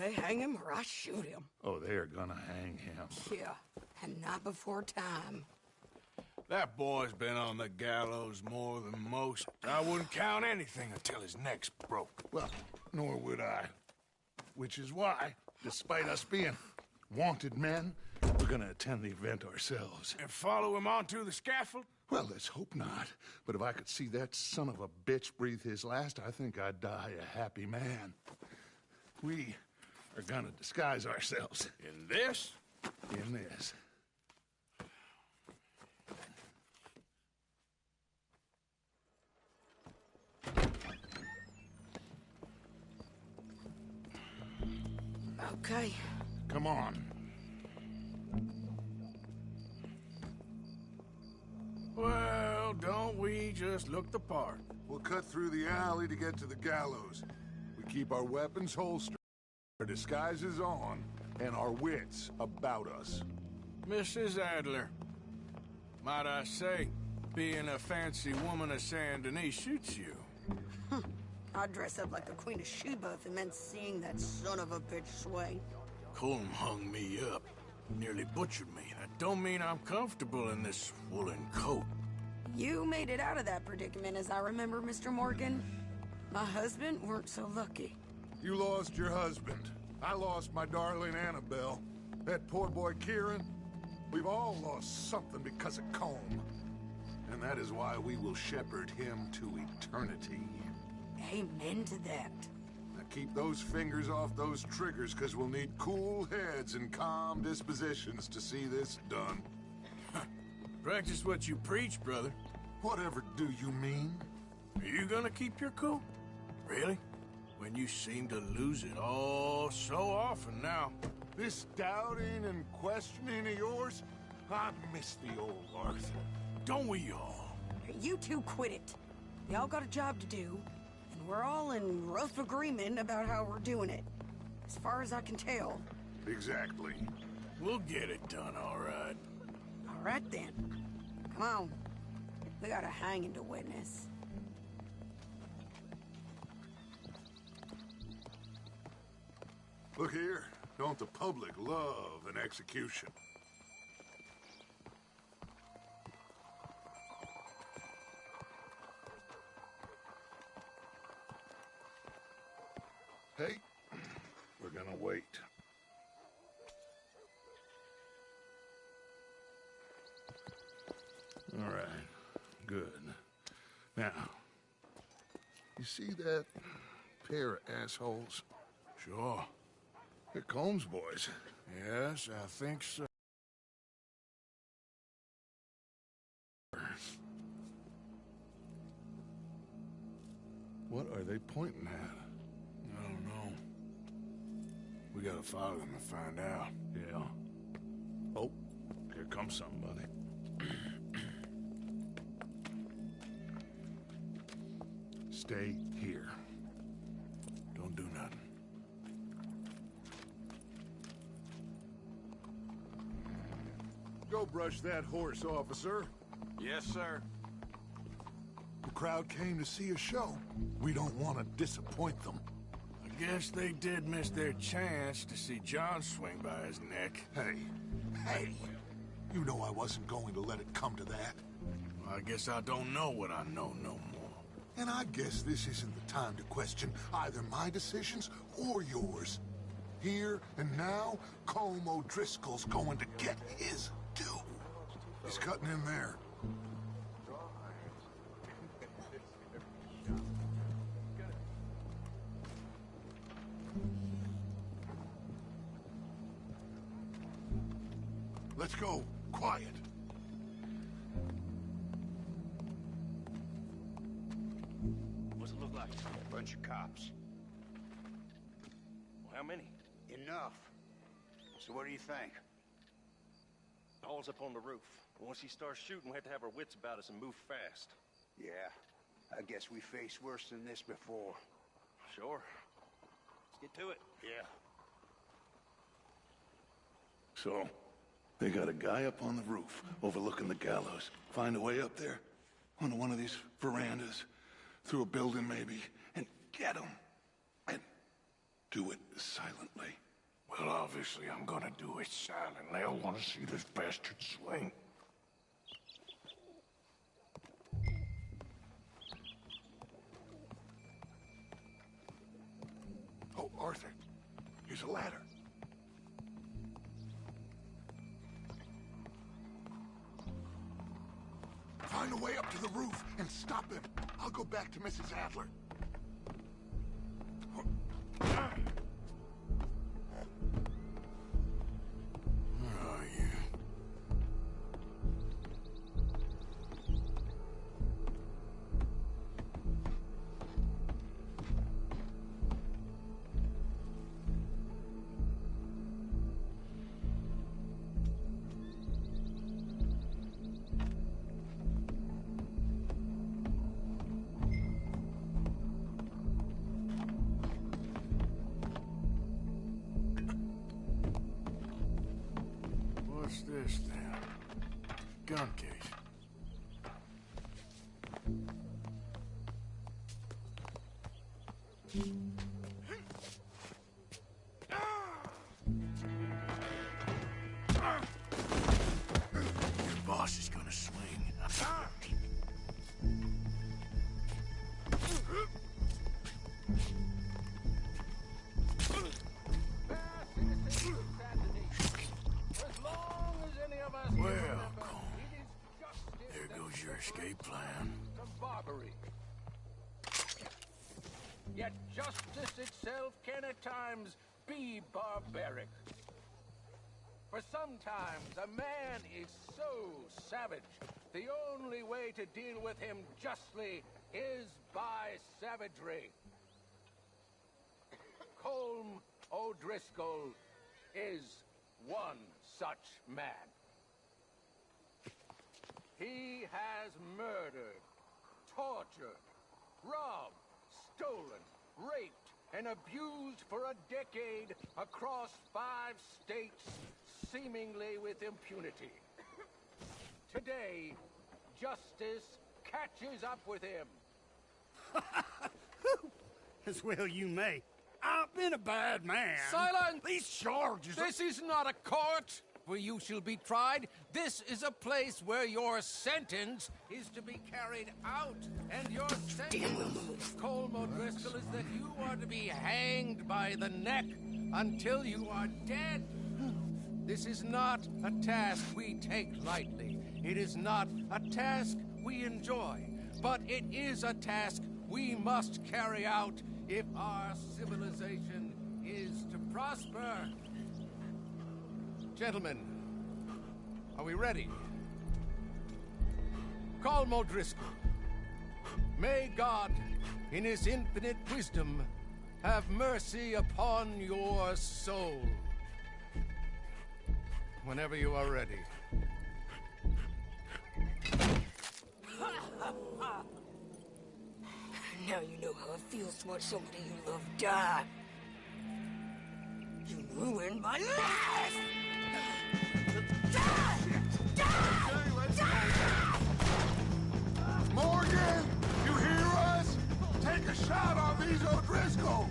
They hang him or I shoot him. Oh, they're gonna hang him. Yeah, and not before time. That boy's been on the gallows more than most. I wouldn't count anything until his neck's broke. Well, nor would I. Which is why, despite us being wanted men, we're gonna attend the event ourselves. And follow him onto the scaffold? Well, let's hope not. But if I could see that son of a bitch breathe his last, I think I'd die a happy man. We are gonna disguise ourselves. In this? In this. Okay. Come on. Well, don't we just look the part? We'll cut through the alley to get to the gallows. We keep our weapons holstered, our disguises on, and our wits about us. Mrs. Adler, might I say, being a fancy woman of Saint Denis suits you. I'd dress up like the Queen of Sheba if it meant seeing that son of a bitch sway. Colm hung me up, nearly butchered me. That don't mean I'm comfortable in this woolen coat. You made it out of that predicament, as I remember, Mr. Morgan. My husband weren't so lucky. You lost your husband. I lost my darling Annabelle. That poor boy Kieran. We've all lost something because of Colm. And that is why we will shepherd him to eternity. Amen to that. Now keep those fingers off those triggers, because we'll need cool heads and calm dispositions to see this done. Practice what you preach, brother. Whatever do you mean? Are you gonna keep your cool? Really? When you seem to lose it all so often now. This doubting and questioning of yours, I miss the old Arthur. Don't we all? You two quit it. Y'all got a job to do, and we're all in rough agreement about how we're doing it. As far as I can tell. Exactly. We'll get it done, all right. All right, then. Come on. We got a hanging to witness. Look here. Don't the public love an execution? Hey, we're gonna wait. All right, good. Now, you see that pair of assholes? Sure. They're Colm's boys. Yes, I think so. What are they pointing at? I don't know. We gotta follow them and find out. Yeah. Oh, here comes somebody. Stay here. Don't do nothing. Go brush that horse, officer. Yes, sir. The crowd came to see a show. We don't want to disappoint them. I guess they did miss their chance to see John swing by his neck. Hey, you know I wasn't going to let it come to that. Well, I guess I don't know what I know no more. And I guess this isn't the time to question either my decisions or yours. Here and now, Colm O'Driscoll's going to get his due. He's cutting in there. Let's go. Quiet. What's it look like? A bunch of cops. Well, how many? Enough. So what do you think? Paul's up on the roof. Once he starts shooting, we have to have our wits about us and move fast. Yeah, I guess we faced worse than this before. Sure. Let's get to it. Yeah. So, they got a guy up on the roof overlooking the gallows. Find a way up there, onto one of these verandas, through a building maybe, and get him. And do it silently. Well, obviously I'm gonna do it silently. I want to see this bastard swing. Oh, Arthur, here's a ladder. Find a way up to the roof and stop him. I'll go back to Mrs. Adler. Where are you? What's this then? Gun case. Your boss is gonna swing. Well, there goes your escape plan. Barbary. Yet justice itself can at times be barbaric. For sometimes a man is so savage, the only way to deal with him justly is by savagery. Colm O'Driscoll is one such man. He has murdered, tortured, robbed, stolen, raped, and abused for a decade across 5 states, seemingly with impunity. Today, justice catches up with him. As well you may. I've been a bad man. Silence! These charges... This is not a court where you shall be tried. This is a place where your sentence is to be carried out. And your sentence, Colm O'Driscoll, is that you are to be hanged by the neck until you are dead. This is not a task we take lightly. It is not a task we enjoy. But it is a task we must carry out if our civilization is to prosper. Gentlemen, are we ready? Colm O'Driscoll, may God, in his infinite wisdom, have mercy upon your soul. Whenever you are ready. Now you know how it feels to watch somebody you love die. You ruined my life! Morgan, you hear us? Take a shot on these O'Driscolls.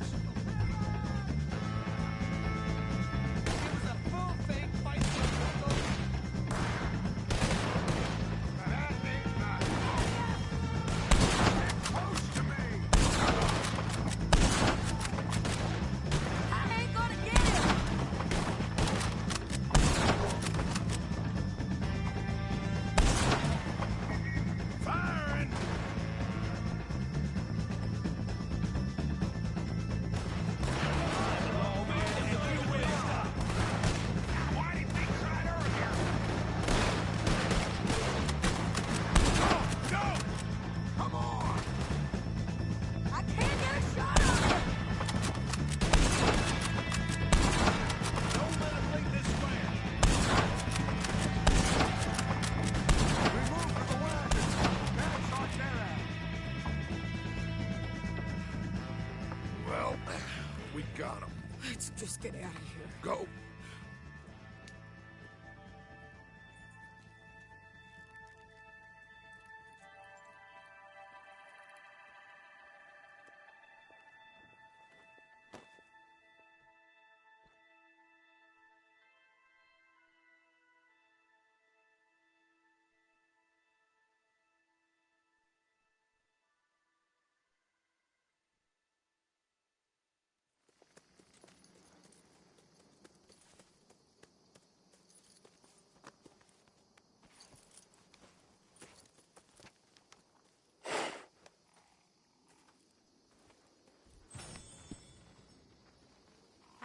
Let's just get out of here. Go.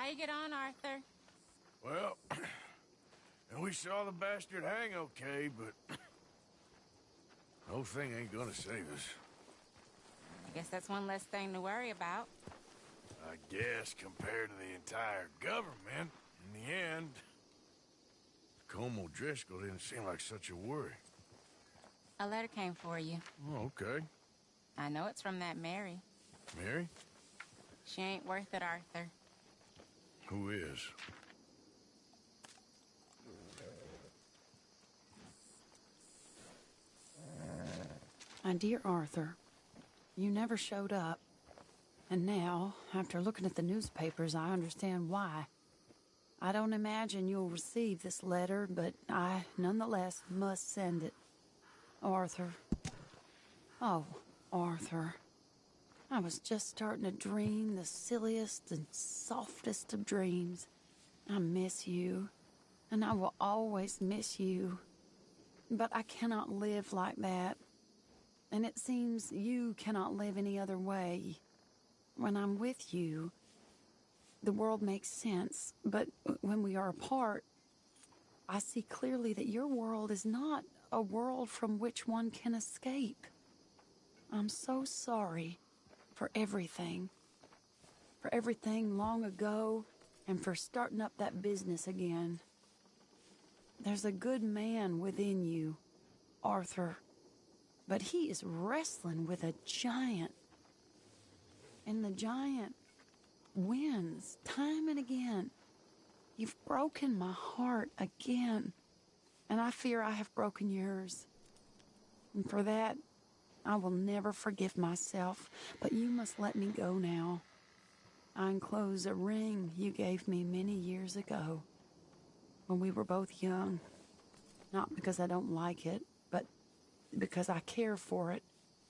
you get on, Arthur? Well, and we saw the bastard hang okay, but the whole thing ain't gonna save us. I guess that's one less thing to worry about. I guess compared to the entire government, in the end, Colm O'Driscoll didn't seem like such a worry. A letter came for you. Oh, okay. I know it's from that Mary. Mary? She ain't worth it, Arthur. Who is? My dear Arthur, you never showed up. And now, after looking at the newspapers, I understand why. I don't imagine you'll receive this letter, but I, nonetheless, must send it. Arthur. Oh, Arthur. I was just starting to dream the silliest and softest of dreams. I miss you, and I will always miss you. But I cannot live like that. And it seems you cannot live any other way. When I'm with you, the world makes sense. But when we are apart, I see clearly that your world is not a world from which one can escape. I'm so sorry for everything. For everything long ago, and for starting up that business again. There's a good man within you, Arthur. But he is wrestling with a giant. And the giant wins time and again. You've broken my heart again. And I fear I have broken yours. And for that, I will never forgive myself. But you must let me go now. I enclose a ring you gave me many years ago, when we were both young. Not because I don't like it, but because I care for it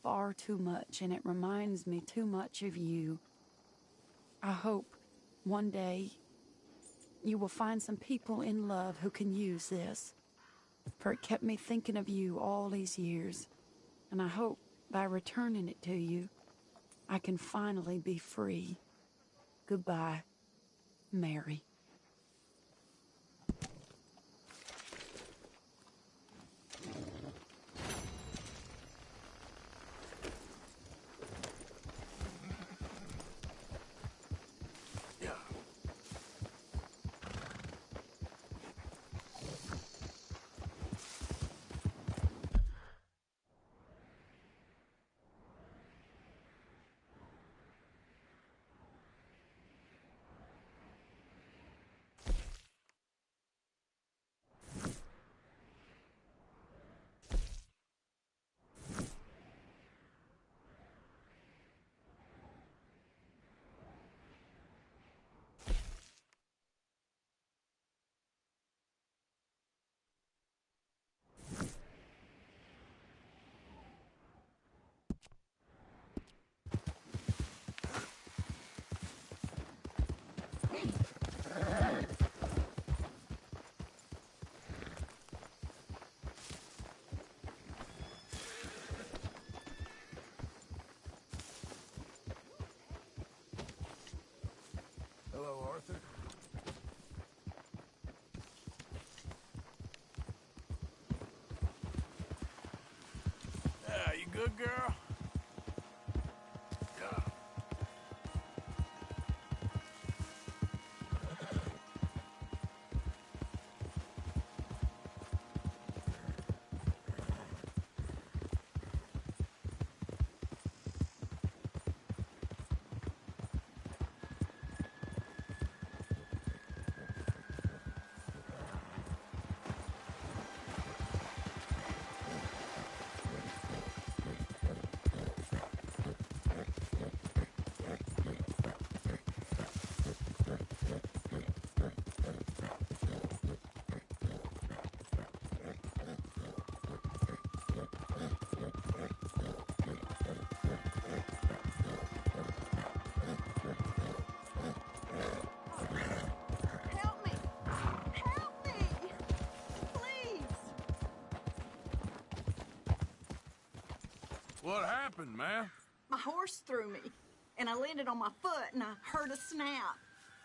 far too much, and it reminds me too much of you. I hope one day you will find some people in love who can use this, for it kept me thinking of you all these years, and I hope by returning it to you, I can finally be free. Goodbye, Mary. Hello, Arthur. Yeah, you good, girl? Yeah. Help me! Help me! Please! What happened, man? My horse threw me, and I landed on my foot, and I heard a snap.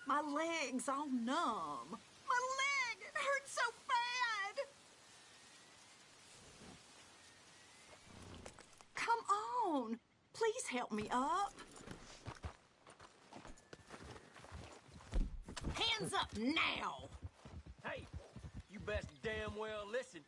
My leg's all numb. My leg, it hurts so bad. Come on. Please help me up. Hands up now. Hey, you best damn well listen.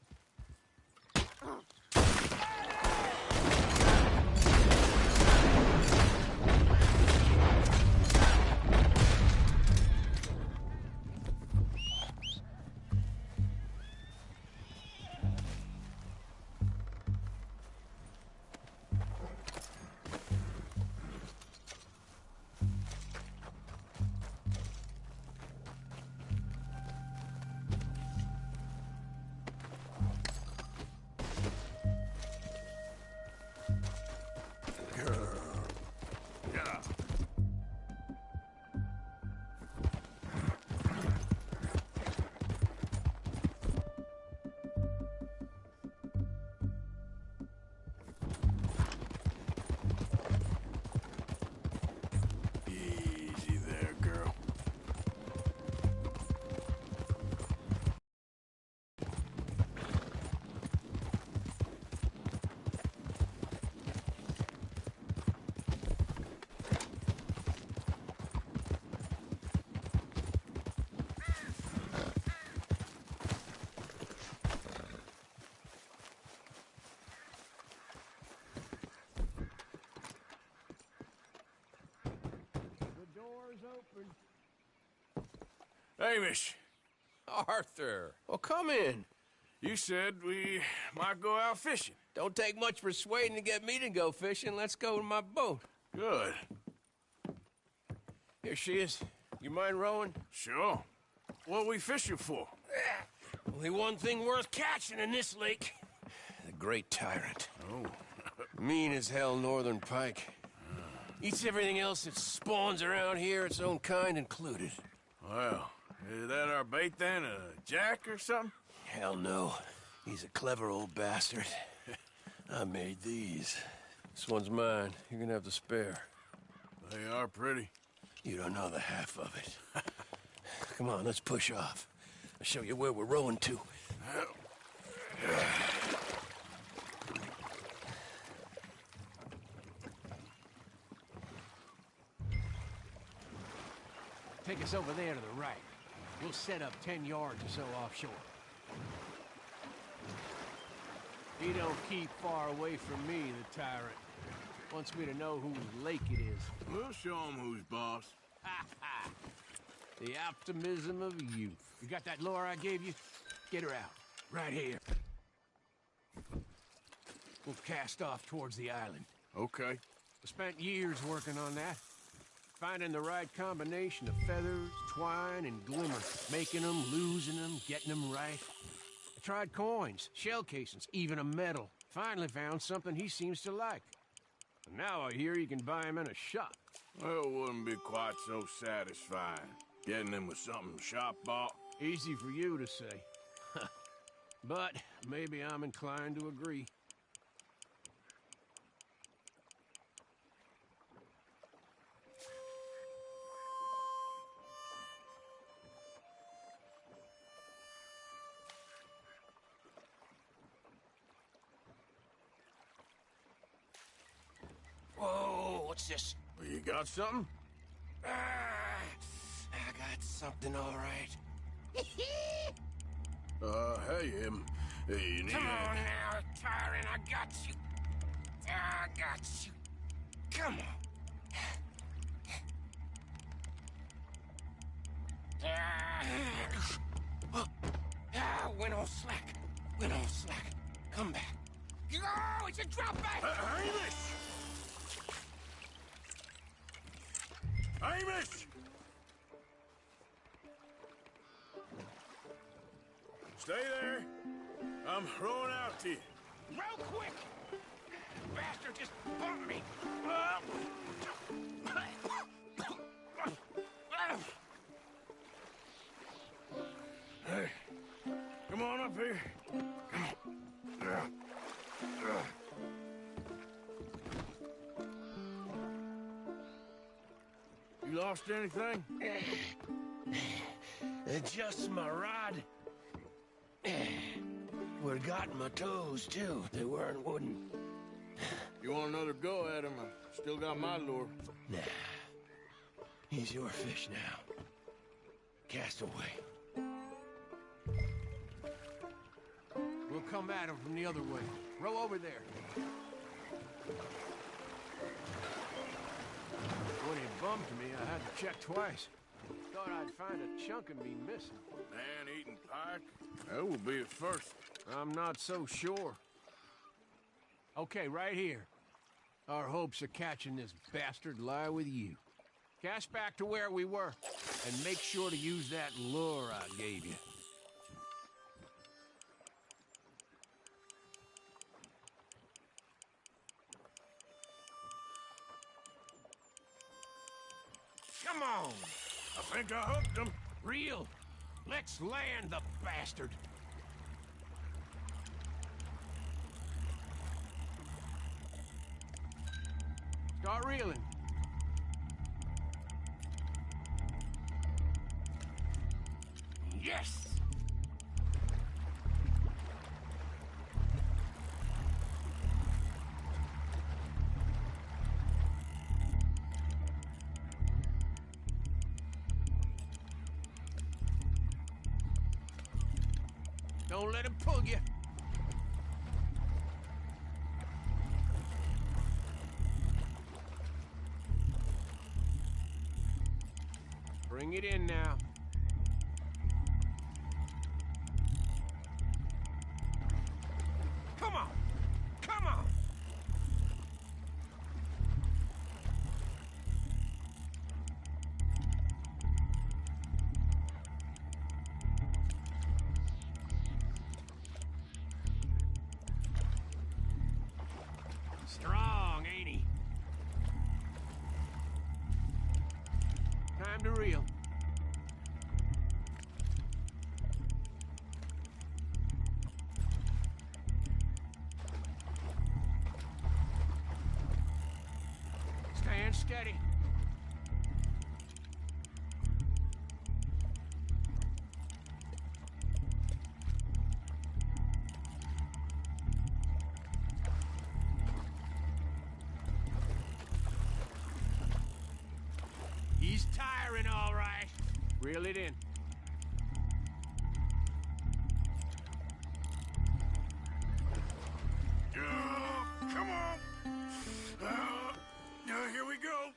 Easy there, girl. The door's open. Hamish, Arthur, well, come in. you said we might go out fishing. Don't take much persuading to get me to go fishing. Let's go to my boat. Good. Here she is. You mind rowing? Sure. What we fishing for? Only one thing worth catching in this lake. The great tyrant. Oh. Mean as hell northern pike. Eats everything else that spawns around here, its own kind included. Well, is that our bait then? A jack or something? Hell no. He's a clever old bastard. I made these. This one's mine. You're gonna have to spare. They are pretty. You don't know the half of it. Come on, let's push off. I'll show you where we're rowing to. Take us over there to the right. We'll set up 10 yards or so offshore. He don't keep far away from me, the tyrant. Wants me to know whose lake it is. We'll show him who's boss. The optimism of youth. You got that lure I gave you? Get her out. Right here. We'll cast off towards the island. Okay. I spent years working on that. Finding the right combination of feathers, twine, and glimmer. Making them, losing them, getting them right. I tried coins, shell casings, even a medal. Finally found something he seems to like. And now I hear you can buy him in a shop. Well, it wouldn't be quite so satisfying. Getting him with something shop bought. Easy for you to say. But maybe I'm inclined to agree. Whoa, what's this? Well, you got something? I got something, all right. Hey, you need Come a... on now, tyrant, I got you. I got you. Come on. Went on slack. Went on slack. Come back. Oh, it's a drop back. Hamish! Hamish! Stay there. I'm throwing out to you. Real quick. Bastard just bumped me. Hey, come on up here. You lost anything? Just my rod. Would've gotten my toes, too, if they weren't wooden. You want another go at him? I still got my lure. Nah. He's your fish now. Cast away. We'll come at him from the other way. Row over there. When he bumped me, I had to check twice. Thought I'd find a chunk and be missing. Man-eating pike? That will be a first. I'm not so sure. Okay, right here. Our hopes of catching this bastard lie with you. Cast back to where we were, and make sure to use that lure I gave you. Come on! I think I hooked him. Reel! Let's land the bastard! Start reeling. Yes! Don't let him pull you. Bring it in now. Come on! Come on! Strong, ain't he? Time to reel. Stand steady. He's tiring, all right. Reel it in. Come on. Here we go.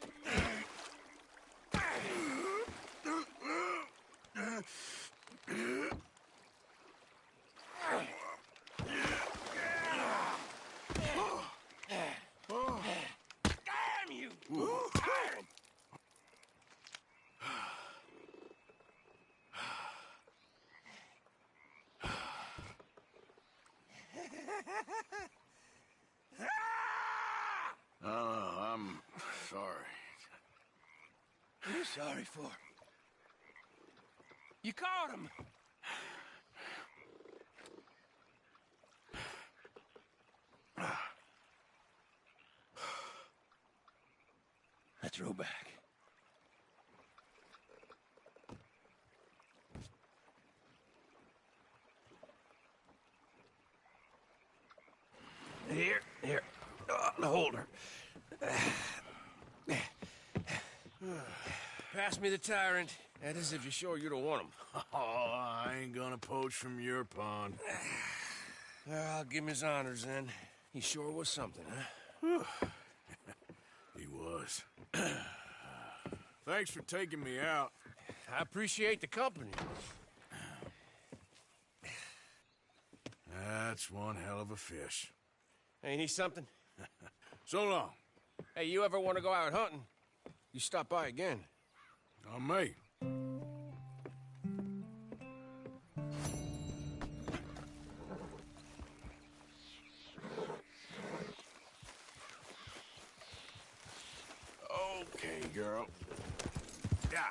Damn you! Tired. I'm sorry. What are you sorry for? You caught him. Let's row back. Here. Hold her. Pass me the tyrant. That is if you're sure you don't want him. Oh, I ain't gonna poach from your pond. I'll give him his honors then. He sure was something, huh? He was. Thanks for taking me out. I appreciate the company. That's one hell of a fish. Ain't he something? So long. Hey, you ever want to go out hunting? You stop by again. On me. Okay, girl. Yeah.